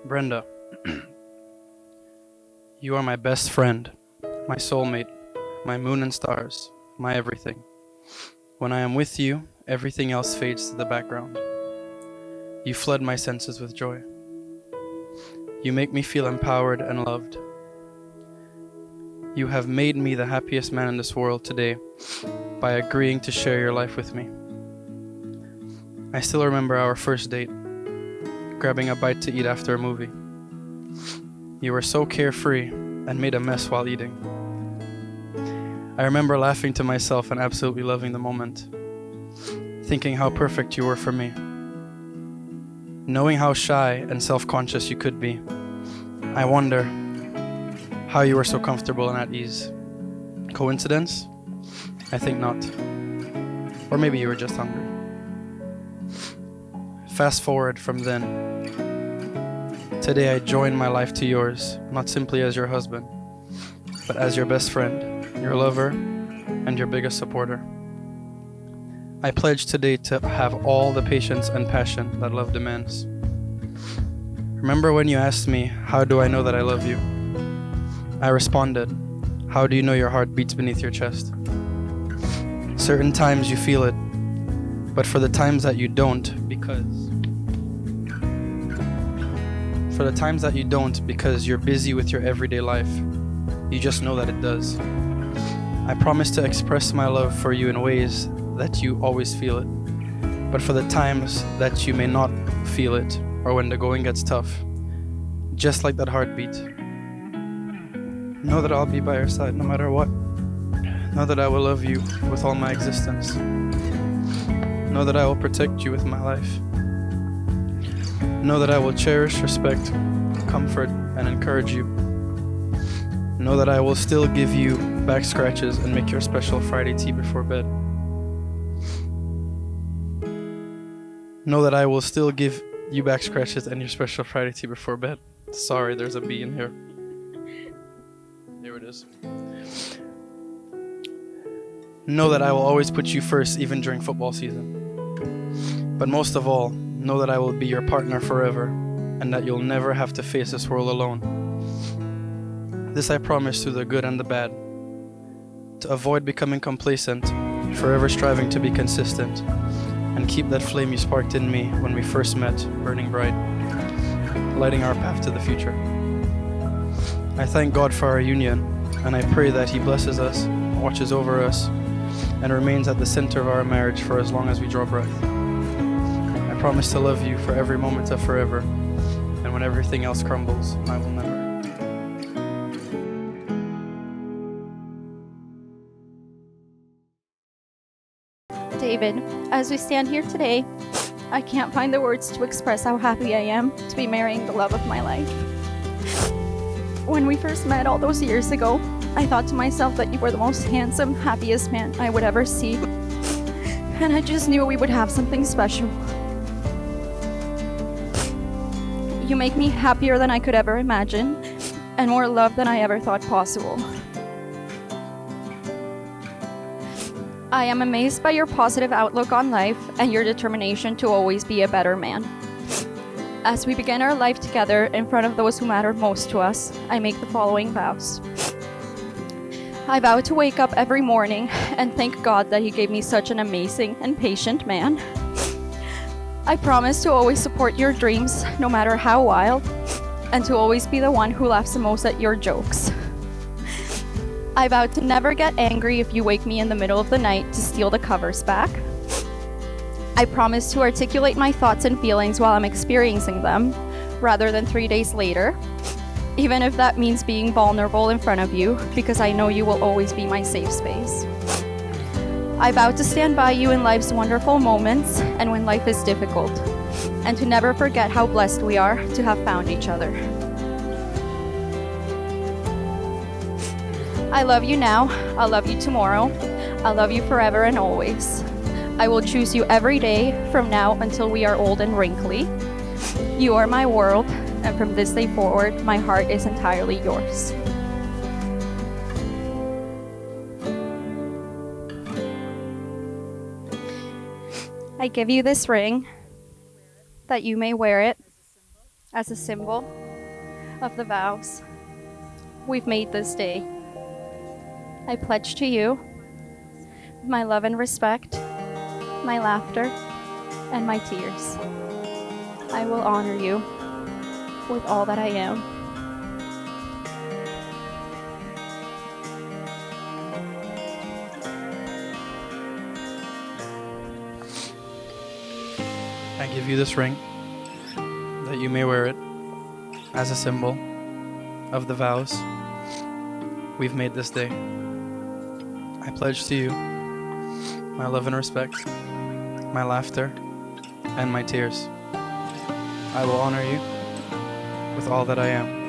Brenda, you are my best friend, my soulmate, my moon and stars, my everything. When I am with you, everything else fades to the background. You flood my senses with joy. You make me feel empowered and loved. You have made me the happiest man in this world today by agreeing to share your life with me. I still remember our first date, grabbing a bite to eat after a movie. You were so carefree and made a mess while eating. I remember laughing to myself and absolutely loving the moment, thinking how perfect you were for me. Knowing how shy and self-conscious you could be, I wonder how you were so comfortable and at ease. Coincidence? I think not. Or maybe you were just hungry. Fast forward from then. Today I join my life to yours, not simply as your husband, but as your best friend, your lover, and your biggest supporter. I pledge today to have all the patience and passion that love demands. Remember when you asked me, how do I know that I love you? I responded, how do you know your heart beats beneath your chest? Certain times you feel it, but for the times that you don't, because you're busy with your everyday life, you just know that it does. I promise to express my love for you in ways that you always feel it. But for the times that you may not feel it, or when the going gets tough, just like that heartbeat, know that I'll be by your side no matter what. Know that I will love you with all my existence. Know that I will protect you with my life. Know that I will cherish, respect, comfort, and encourage you. Know that I will still give you back scratches and make your special Friday tea before bed. Know that I will still give you back scratches and your special Friday tea before bed. Sorry, there's a bee in here. There it is. Know that I will always put you first, even during football season. But most of all, know that I will be your partner forever, and that you'll never have to face this world alone. This I promise through the good and the bad. To avoid becoming complacent, forever striving to be consistent, and keep that flame you sparked in me when we first met, burning bright, lighting our path to the future. I thank God for our union, and I pray that He blesses us, watches over us, and remains at the center of our marriage for as long as we draw breath. I promise to love you for every moment of forever, and when everything else crumbles, I will never. David, as we stand here today, I can't find the words to express how happy I am to be marrying the love of my life. When we first met all those years ago, I thought to myself that you were the most handsome, happiest man I would ever see. And I just knew we would have something special. You make me happier than I could ever imagine, and more loved than I ever thought possible. I am amazed by your positive outlook on life and your determination to always be a better man. As we begin our life together in front of those who matter most to us, I make the following vows. I vow to wake up every morning and thank God that He gave me such an amazing and patient man. I promise to always support your dreams, no matter how wild, and to always be the one who laughs the most at your jokes. I vow to never get angry if you wake me in the middle of the night to steal the covers back. I promise to articulate my thoughts and feelings while I'm experiencing them, rather than 3 days later, even if that means being vulnerable in front of you, because I know you will always be my safe space. I vow to stand by you in life's wonderful moments and when life is difficult, and to never forget how blessed we are to have found each other. I love you now, I'll love you tomorrow, I'll love you forever and always. I will choose you every day from now until we are old and wrinkly. You are my world, and from this day forward, my heart is entirely yours. I give you this ring, that you may wear it as a symbol of the vows we've made this day. I pledge to you my love and respect, my laughter, and my tears. I will honor you with all that I am. I give you this ring, that you may wear it as a symbol of the vows we've made this day. I pledge to you my love and respect, my laughter, and my tears. I will honor you with all that I am.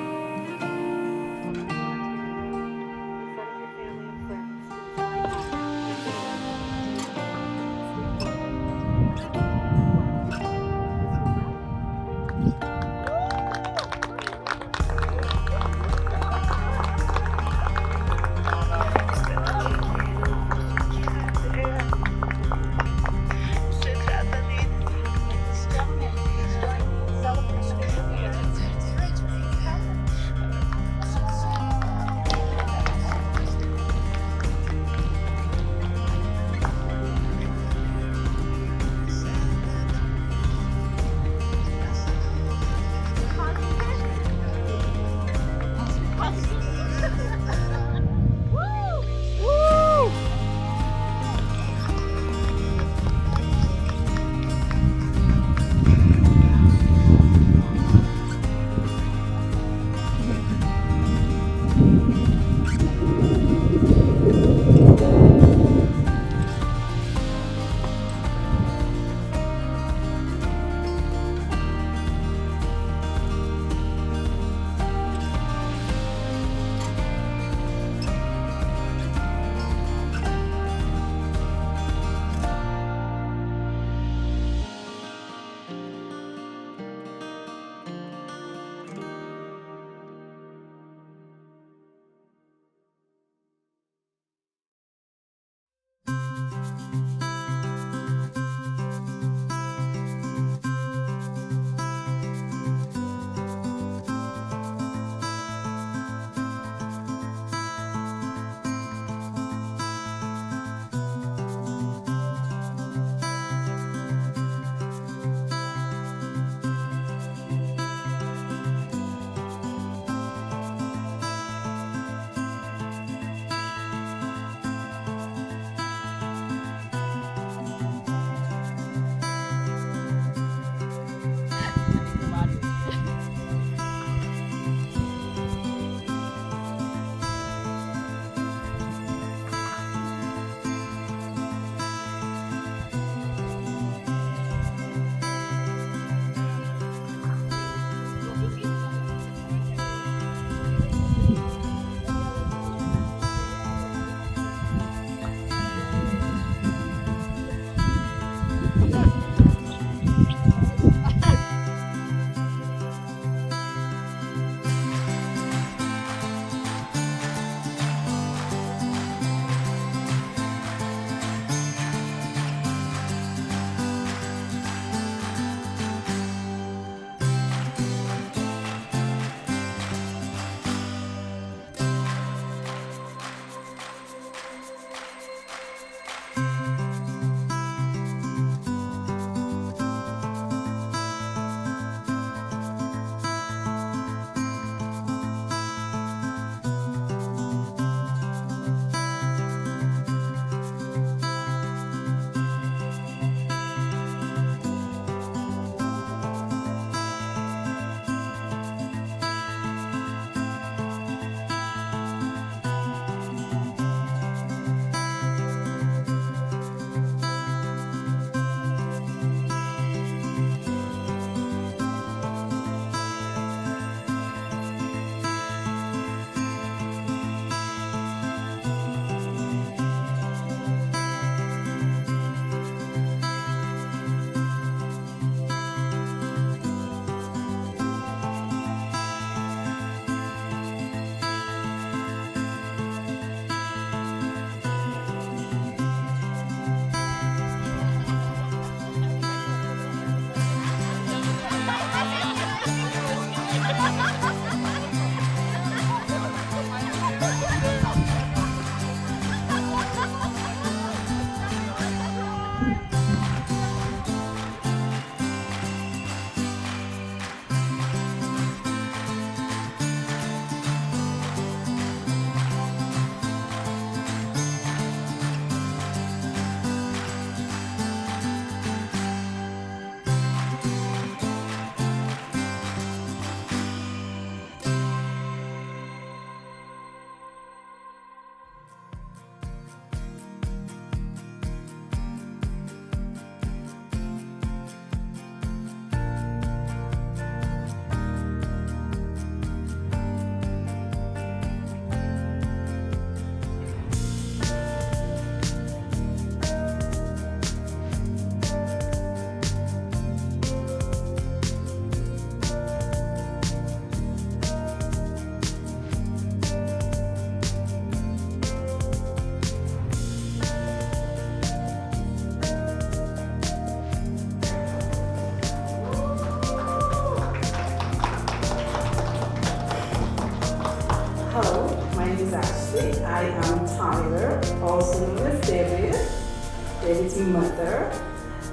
today. I am Tyler, also known as David's mother.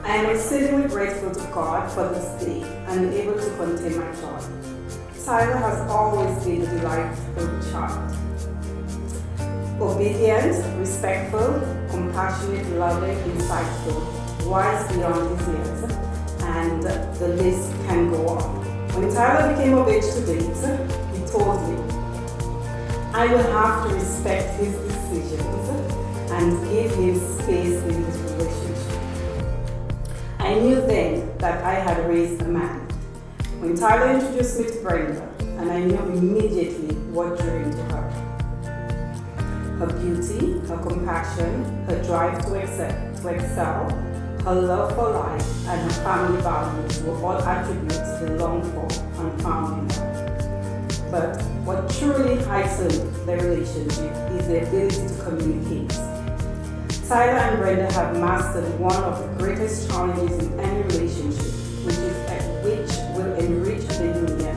I am exceedingly grateful to God for this day and able to contain my joy. Tyler has always been a delightful child. Obedient, respectful, compassionate, loving, insightful, wise beyond his years, and the list can go on. When Tyler became of age to date, he told me, I will have to respect his decisions and give him space in his relationship. I knew then that I had raised a man. When Tyler introduced me to Brenda, and I knew immediately what drew into her. Her beauty, her compassion, her drive to excel, her love for life, and her family values were all attributes we long for and found in her. But what truly heightened the relationship is the ability to communicate. Tyler and Brenda have mastered one of the greatest challenges in any relationship, which will enrich the union.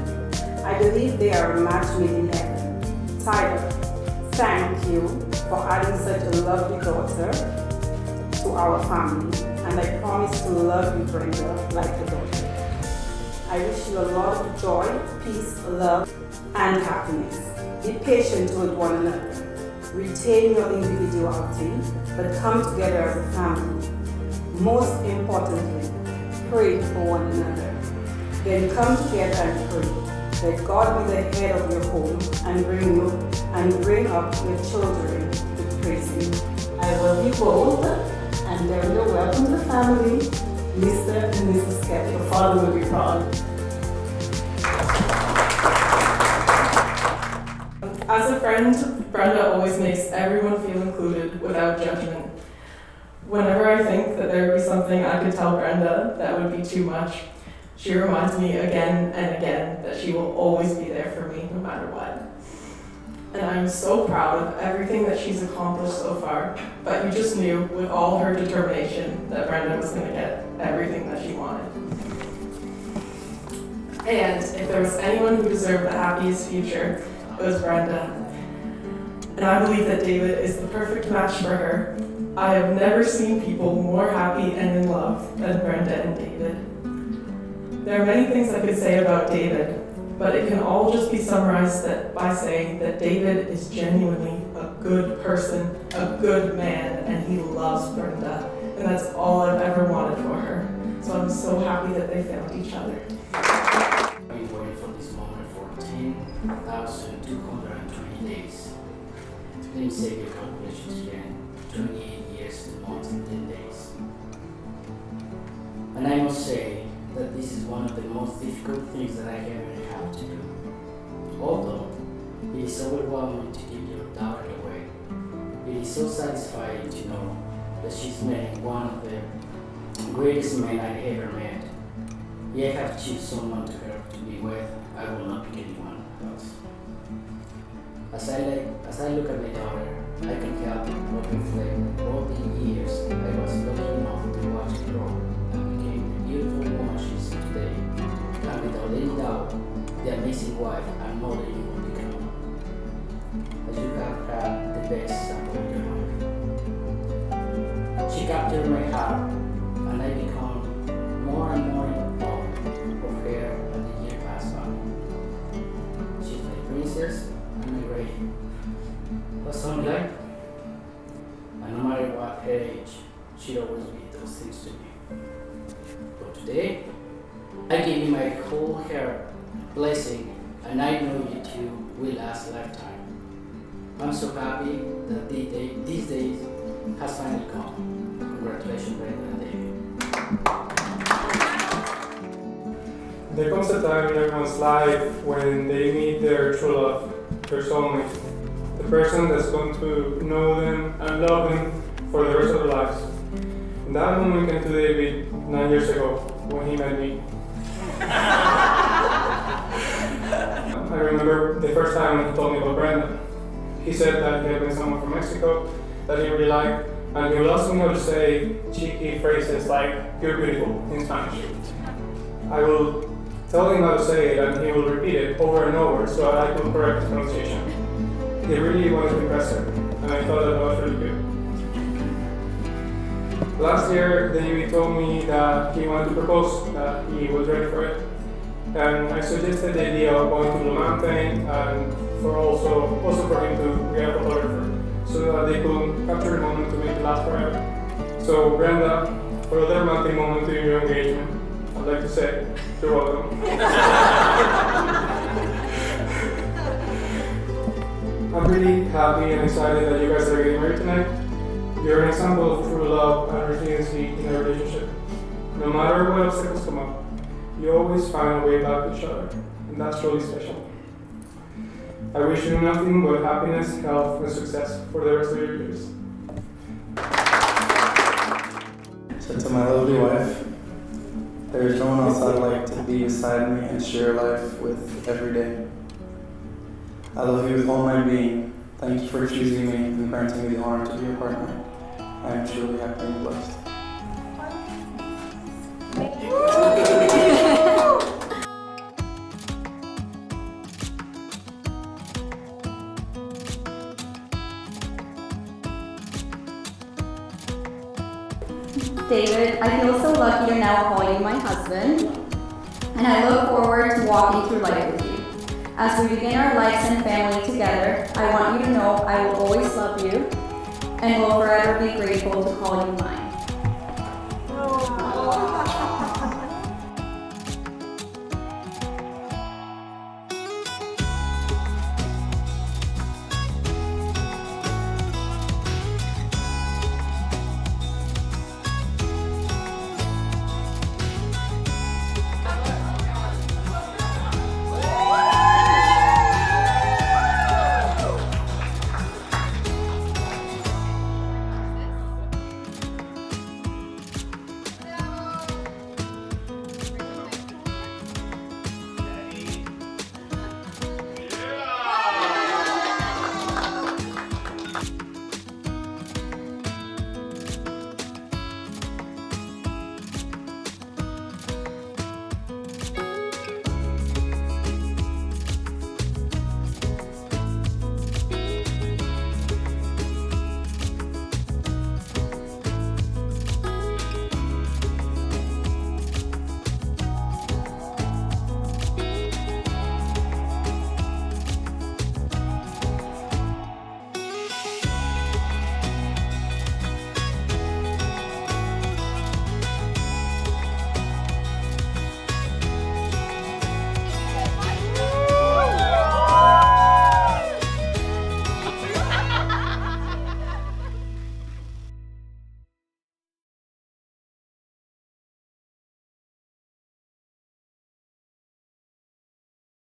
I believe they are a match made in heaven. Tyler, thank you for adding such a lovely daughter to our family, and I promise to love you, Brenda, like a daughter. I wish you a lot of joy, peace, love, and happiness. Be patient with one another. Retain your individuality, but come together as a family. Most importantly, pray for one another. Then come together and pray. Let God be the head of your home and bring up your children to praise Him. I love you both, and you're welcome to the family. Mr. and Mrs. Skep, your father will be proud. As a friend, Brenda always makes everyone feel included without judgment. Whenever I think that there would be something I could tell Brenda that would be too much, she reminds me again and again that she will always be there for me no matter what. And I'm so proud of everything that she's accomplished so far, but you just knew with all her determination that Brenda was going to get everything that she wanted. And if there was anyone who deserved the happiest future, it was Brenda. And I believe that David is the perfect match for her. I have never seen people more happy and in love than Brenda and David. There are many things I could say about David, but it can all just be summarized by saying that David is genuinely a good person, a good man, and he loves Brenda. And that's all I've ever wanted for her. So I'm so happy that they found each other. I've been waiting for this moment for 10,220 days. Today Savior calculations again, 28 years, 2 months, and 10 days. And I must say that this is one of the most difficult things that I ever had to do. Although it is overwhelming to give your daughter away, it is so satisfying to know that she's marrying one of the greatest men I ever met. Yet I have to choose someone to her to be with. I will not pick anyone else. As I look at my daughter, I can help but reflect all the years I was lucky enough to watch her grow and became the beautiful woman she is today, and without any doubt, the amazing wife and mother you will become. As you have had the best example in your life. She captured my heart, and I become more and more in awe of her as the year passed by. She's my princess and my grave. But someday, and no matter what her age, she'll always be those things to me. But today, I give you my whole heart blessing, and I know you two will last a lifetime. I'm so happy that these days has finally come. Congratulations, Brenda and David. There comes a time in everyone's life when they meet their true love, their soulmate, the person that's going to know them and love them for the rest of their lives. And that moment came to David 9 years ago when he met me. I remember the first time when he told me about Brenda. He said that he had met someone from Mexico that he really liked, and he would ask me how to say cheeky phrases like, "You're beautiful," in Spanish. I will tell him how to say it, and he will repeat it over and over so I could correct his pronunciation. he really wanted to impress her, and I thought that was really good. Last year, David told me that he wanted to propose, that he was ready for it. And I suggested the idea of going to the mountain and also for him to get a photographer so that they could capture the moment to make it last forever. So Brenda, for a romantic moment in your engagement, I'd like to say, you're welcome. I'm really happy and excited that you guys are getting married tonight. You're an example of true love and resiliency in a relationship. No matter what obstacles come up, you always find a way back to each other, and that's really special. I wish you nothing but happiness, health, and success for the rest of your years. So to my lovely wife, there is no one else I'd like to be beside me and share life with every day. I love you with all my being. Thank you for choosing me and granting me the honor to be your partner. I am truly happy and blessed. David, I feel so lucky to now call you my husband, and I look forward to walking through life with you. As we begin our lives and family together, I want you to know I will always love you and will forever be grateful to call you mine.